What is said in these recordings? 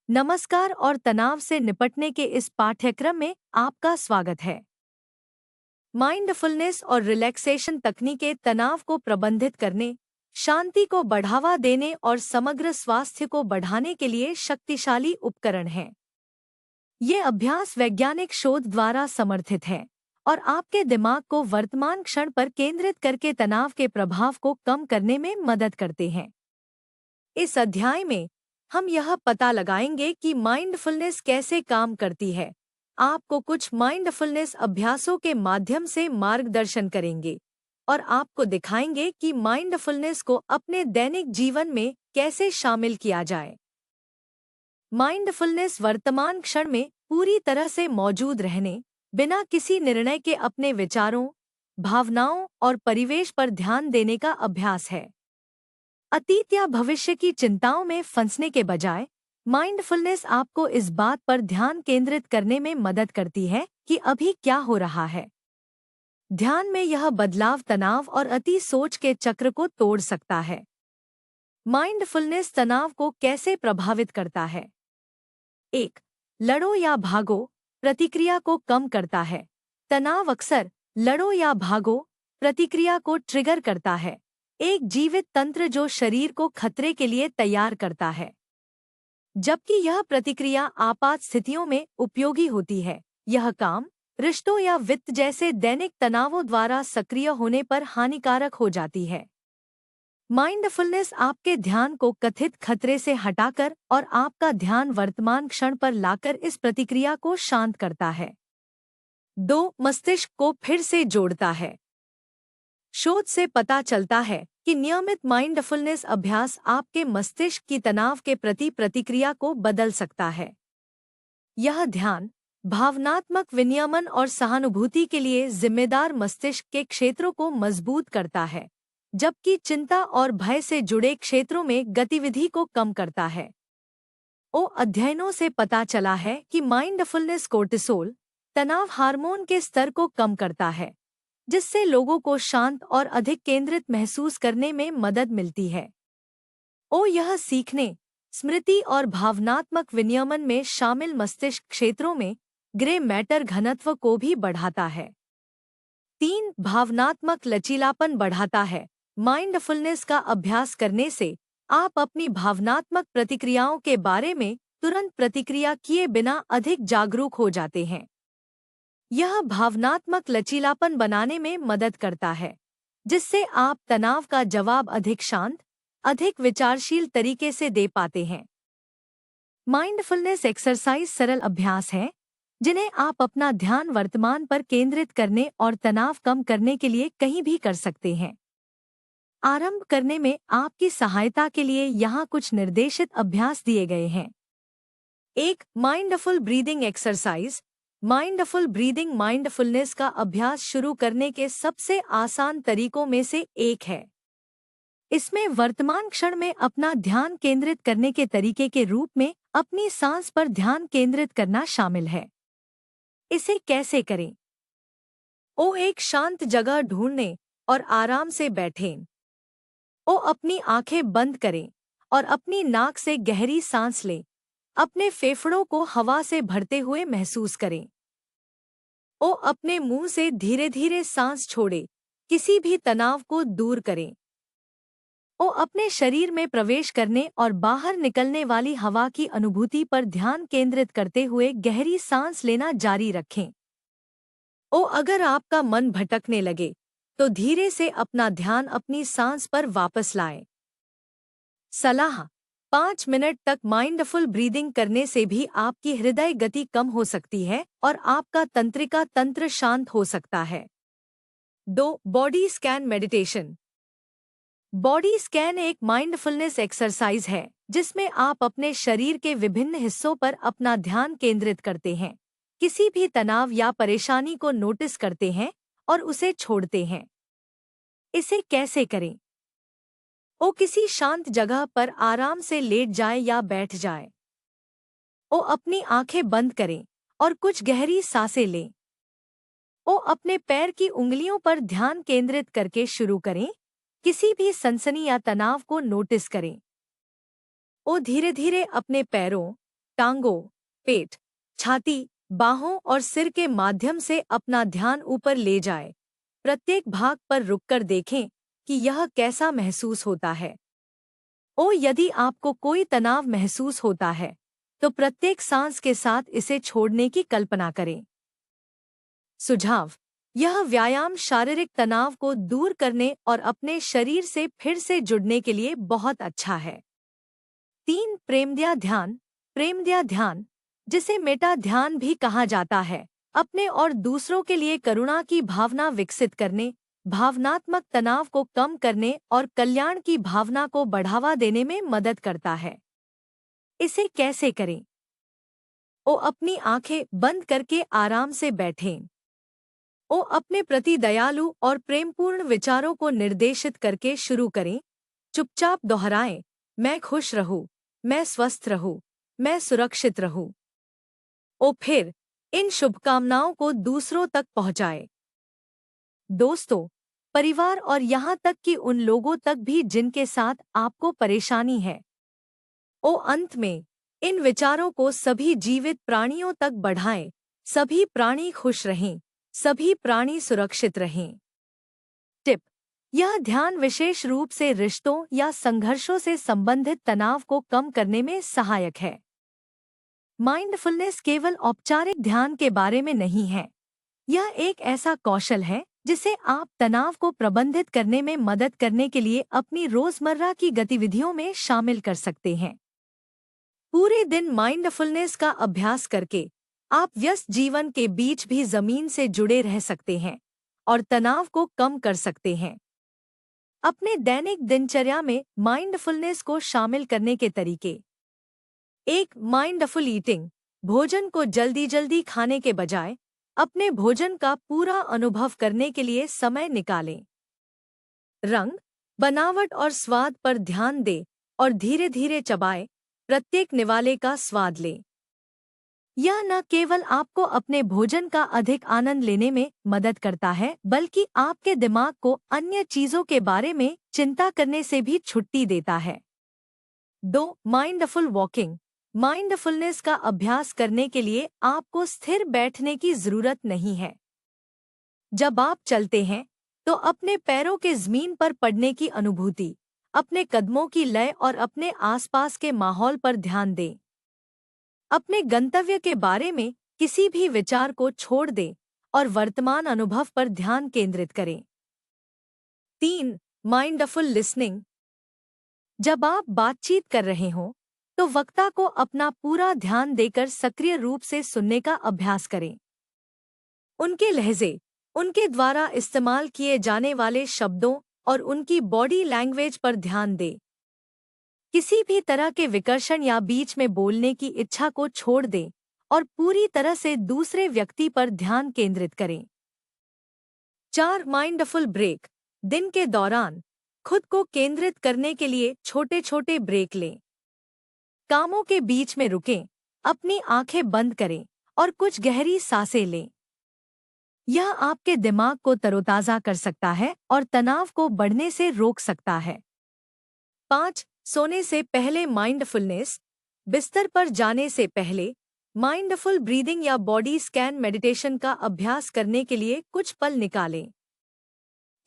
नमस्कार और तनाव से निपटने के इस पाठ्यक्रम में आपका स्वागत है। माइंडफुलनेस और रिलैक्सेशन तकनीकें तनाव को प्रबंधित करने, शांति को बढ़ावा देने और समग्र स्वास्थ्य को बढ़ाने के लिए शक्तिशाली उपकरण हैं। ये अभ्यास वैज्ञानिक शोध द्वारा समर्थित है और आपके दिमाग को वर्तमान क्षण पर केंद्रित करके तनाव के प्रभाव को कम करने में मदद करते हैं। इस अध्याय में हम यह पता लगाएंगे कि माइंडफुलनेस कैसे काम करती है। आपको कुछ माइंडफुलनेस अभ्यासों के माध्यम से मार्गदर्शन करेंगे और आपको दिखाएंगे कि माइंडफुलनेस को अपने दैनिक जीवन में कैसे शामिल किया जाए। माइंडफुलनेस वर्तमान क्षण में पूरी तरह से मौजूद रहने, बिना किसी निर्णय के अपने विचारों, भावनाओं और परिवेश पर ध्यान देने का अभ्यास है। अतीत या भविष्य की चिंताओं में फंसने के बजाय माइंडफुलनेस आपको इस बात पर ध्यान केंद्रित करने में मदद करती है कि अभी क्या हो रहा है। ध्यान में यह बदलाव तनाव और अति सोच के चक्र को तोड़ सकता है। माइंडफुलनेस तनाव को कैसे प्रभावित करता है? 1. लड़ो या भागो प्रतिक्रिया को कम करता है। तनाव अक्सर लड़ो या भागो प्रतिक्रिया को ट्रिगर करता है, एक जीवित तंत्र जो शरीर को खतरे के लिए तैयार करता है। जबकि यह प्रतिक्रिया आपात स्थितियों में उपयोगी होती है, यह काम, रिश्तों या वित्त जैसे दैनिक तनावों द्वारा सक्रिय होने पर हानिकारक हो जाती है। माइंडफुलनेस आपके ध्यान को कथित खतरे से हटाकर और आपका ध्यान वर्तमान क्षण पर लाकर इस प्रतिक्रिया को शांत करता है। 2. मस्तिष्क को फिर से जोड़ता है। शोध से पता चलता है कि नियमित माइंडफुलनेस अभ्यास आपके मस्तिष्क की तनाव के प्रति प्रतिक्रिया को बदल सकता है। यह ध्यान, भावनात्मक विनियमन और सहानुभूति के लिए जिम्मेदार मस्तिष्क के क्षेत्रों को मजबूत करता है, जबकि चिंता और भय से जुड़े क्षेत्रों में गतिविधि को कम करता है। अध्ययनों से पता चला है कि माइंडफुलनेस कोर्टिसोल, तनाव हार्मोन के स्तर को कम करता है, जिससे लोगों को शांत और अधिक केंद्रित महसूस करने में मदद मिलती है। यह सीखने, स्मृति और भावनात्मक विनियमन में शामिल मस्तिष्क क्षेत्रों में ग्रे मैटर घनत्व को भी बढ़ाता है। 3. भावनात्मक लचीलापन बढ़ाता है। माइंडफुलनेस का अभ्यास करने से आप अपनी भावनात्मक प्रतिक्रियाओं के बारे में तुरंत प्रतिक्रिया किए बिना अधिक जागरूक हो जाते हैं। यह भावनात्मक लचीलापन बनाने में मदद करता है, जिससे आप तनाव का जवाब अधिक शांत, अधिक विचारशील तरीके से दे पाते हैं। माइंडफुलनेस एक्सरसाइज सरल अभ्यास हैं, जिन्हें आप अपना ध्यान वर्तमान पर केंद्रित करने और तनाव कम करने के लिए कहीं भी कर सकते हैं। आरंभ करने में आपकी सहायता के लिए यहाँ कुछ निर्देशित अभ्यास दिए गए हैं। 1. Mindful breathing exercise. Mindful breathing mindfulness का अभ्यास शुरू करने के सबसे आसान तरीकों में से एक है। इसमें वर्तमान क्षण में अपना ध्यान केंद्रित करने के तरीके के रूप में अपनी सांस पर ध्यान केंद्रित करना शामिल है। इसे कैसे करें? एक शांत जगह ढूंढने और आराम से बैठें। अपनी आंखें बंद करें और अपनी नाक से गहरी सांस लें। अपने फेफड़ों को हवा से भरते हुए महसूस करें। अपने मुंह से धीरे धीरे सांस छोड़े, किसी भी तनाव को दूर करें। अपने शरीर में प्रवेश करने और बाहर निकलने वाली हवा की अनुभूति पर ध्यान केंद्रित करते हुए गहरी सांस लेना जारी रखें। अगर आपका मन भटकने लगे, तो धीरे से अपना ध्यान अपनी सांस पर वापस लाएं। सलाह: 5 मिनट तक माइंडफुल ब्रीदिंग करने से भी आपकी हृदय गति कम हो सकती है और आपका तंत्रिका तंत्र शांत हो सकता है। 2. Body scan meditation. Body scan एक माइंडफुलनेस एक्सरसाइज है, जिसमें आप अपने शरीर के विभिन्न हिस्सों पर अपना ध्यान केंद्रित करते हैं, किसी भी तनाव या परेशानी को नोटिस करते हैं और उसे छोड़ते हैं। इसे कैसे करें? किसी शांत जगह पर आराम से लेट जाएं या बैठ जाएं। अपनी आंखें बंद करें और कुछ गहरी सांसें लें। अपने पैर की उंगलियों पर ध्यान केंद्रित करके शुरू करें, किसी भी सनसनी या तनाव को नोटिस करें। धीरे धीरे अपने पैरों, टांगों, पेट, छाती, बाहों और सिर के माध्यम से अपना ध्यान ऊपर ले जाए। प्रत्येक भाग पर रुककर देखें कि यह कैसा महसूस होता है। यदि आपको कोई तनाव महसूस होता है, तो प्रत्येक सांस के साथ इसे छोड़ने की कल्पना करें। सुझाव: यह व्यायाम शारीरिक तनाव को दूर करने और अपने शरीर से फिर से जुड़ने के लिए बहुत अच्छा है। 3. प्रेमद्या ध्यान। प्रेमद्या ध्यान, जिसे मेटा ध्यान भी कहा जाता है, अपने और दूसरों के लिए करुणा की भावना विकसित करने, भावनात्मक तनाव को कम करने और कल्याण की भावना को बढ़ावा देने में मदद करता है। इसे कैसे करें? अपनी आंखें बंद करके आराम से बैठें। अपने प्रति दयालु और प्रेमपूर्ण विचारों को निर्देशित करके शुरू करें। चुपचाप दोहराएं, मैं खुश रहूं, मैं स्वस्थ रहूं, मैं सुरक्षित रहूं। फिर इन शुभकामनाओं को दूसरों तक पहुंचाएं। दोस्तों, परिवार और यहाँ तक कि उन लोगों तक भी जिनके साथ आपको परेशानी है। अंत में इन विचारों को सभी जीवित प्राणियों तक बढ़ाएं। सभी प्राणी खुश रहें, सभी प्राणी सुरक्षित रहें। टिप: यह ध्यान विशेष रूप से रिश्तों या संघर्षों से संबंधित तनाव को कम करने में सहायक है। माइंडफुलनेस केवल औपचारिक ध्यान के बारे में नहीं है। यह एक ऐसा कौशल है जिसे आप तनाव को प्रबंधित करने में मदद करने के लिए अपनी रोजमर्रा की गतिविधियों में शामिल कर सकते हैं। पूरे दिन माइंडफुलनेस का अभ्यास करके आप व्यस्त जीवन के बीच भी जमीन से जुड़े रह सकते हैं और तनाव को कम कर सकते हैं। अपने दैनिक दिनचर्या में माइंडफुलनेस को शामिल करने के तरीके: 1. Mindful eating. भोजन को जल्दी जल्दी खाने के बजाय अपने भोजन का पूरा अनुभव करने के लिए समय निकालें। रंग, बनावट और स्वाद पर ध्यान दें और धीरे धीरे चबाएं, प्रत्येक निवाले का स्वाद लें। यह न केवल आपको अपने भोजन का अधिक आनंद लेने में मदद करता है, बल्कि आपके दिमाग को अन्य चीजों के बारे में चिंता करने से भी छुट्टी देता है। 2. Mindful walking. माइंडफुलनेस का अभ्यास करने के लिए आपको स्थिर बैठने की जरूरत नहीं है। जब आप चलते हैं तो अपने पैरों के जमीन पर पड़ने की अनुभूति, अपने कदमों की लय और अपने आसपास के माहौल पर ध्यान दें। अपने गंतव्य के बारे में किसी भी विचार को छोड़ दें और वर्तमान अनुभव पर ध्यान केंद्रित करें। 3. Mindful listening. जब आप बातचीत कर रहे हों तो वक्ता को अपना पूरा ध्यान देकर सक्रिय रूप से सुनने का अभ्यास करें। उनके लहजे, उनके द्वारा इस्तेमाल किए जाने वाले शब्दों और उनकी बॉडी लैंग्वेज पर ध्यान दें। किसी भी तरह के विकर्षण या बीच में बोलने की इच्छा को छोड़ दें और पूरी तरह से दूसरे व्यक्ति पर ध्यान केंद्रित करें। 4. Mindful break. दिन के दौरान खुद को केंद्रित करने के लिए छोटे छोटे ब्रेक लें। कामों के बीच में रुकें, अपनी आंखें बंद करें और कुछ गहरी सांसें लें। यह आपके दिमाग को तरोताजा कर सकता है और तनाव को बढ़ने से रोक सकता है। 5. सोने से पहले माइंडफुलनेस। बिस्तर पर जाने से पहले माइंडफुल ब्रीदिंग या बॉडी स्कैन मेडिटेशन का अभ्यास करने के लिए कुछ पल निकालें।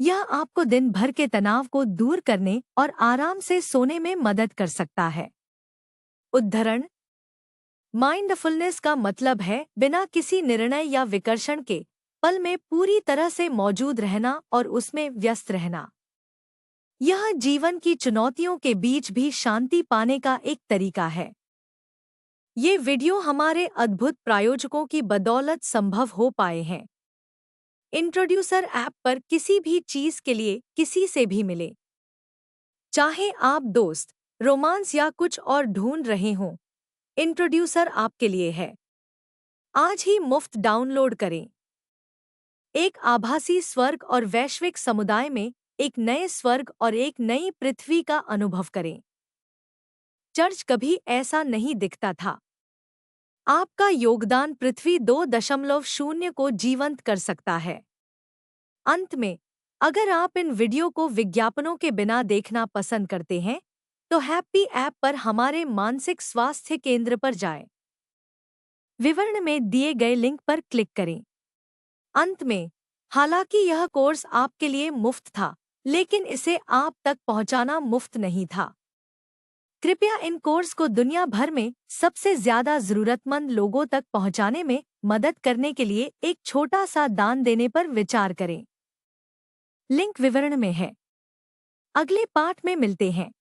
यह आपको दिन भर के तनाव को दूर करने और आराम से सोने में मदद कर सकता है। उद्धरण: माइंडफुलनेस का मतलब है बिना किसी निर्णय या विकर्षण के पल में पूरी तरह से मौजूद रहना और उसमें व्यस्त रहना। यह जीवन की चुनौतियों के बीच भी शांति पाने का एक तरीका है। ये वीडियो हमारे अद्भुत प्रायोजकों की बदौलत संभव हो पाए हैं। इंट्रोड्यूसर ऐप पर किसी भी चीज के लिए किसी से भी मिले। चाहे आप दोस्त, रोमांस या कुछ और ढूंढ रहे हों, इंट्रोड्यूसर आपके लिए है। आज ही मुफ्त डाउनलोड करें। एक आभासी स्वर्ग और वैश्विक समुदाय में एक नए स्वर्ग और एक नई पृथ्वी का अनुभव करें। चर्च कभी ऐसा नहीं दिखता था। आपका योगदान पृथ्वी 2.0 को जीवंत कर सकता है। अंत में, अगर आप इन वीडियो को विज्ञापनों के बिना देखना पसंद करते हैं, तो हैप्पी ऐप पर हमारे मानसिक स्वास्थ्य केंद्र पर जाएं। विवरण में दिए गए लिंक पर क्लिक करें। अंत में, हालांकि यह कोर्स आपके लिए मुफ्त था, लेकिन इसे आप तक पहुंचाना मुफ्त नहीं था। कृपया इन कोर्स को दुनिया भर में सबसे ज्यादा जरूरतमंद लोगों तक पहुंचाने में मदद करने के लिए एक छोटा सा दान देने पर विचार करें। लिंक विवरण में है। अगले पाठ में मिलते हैं।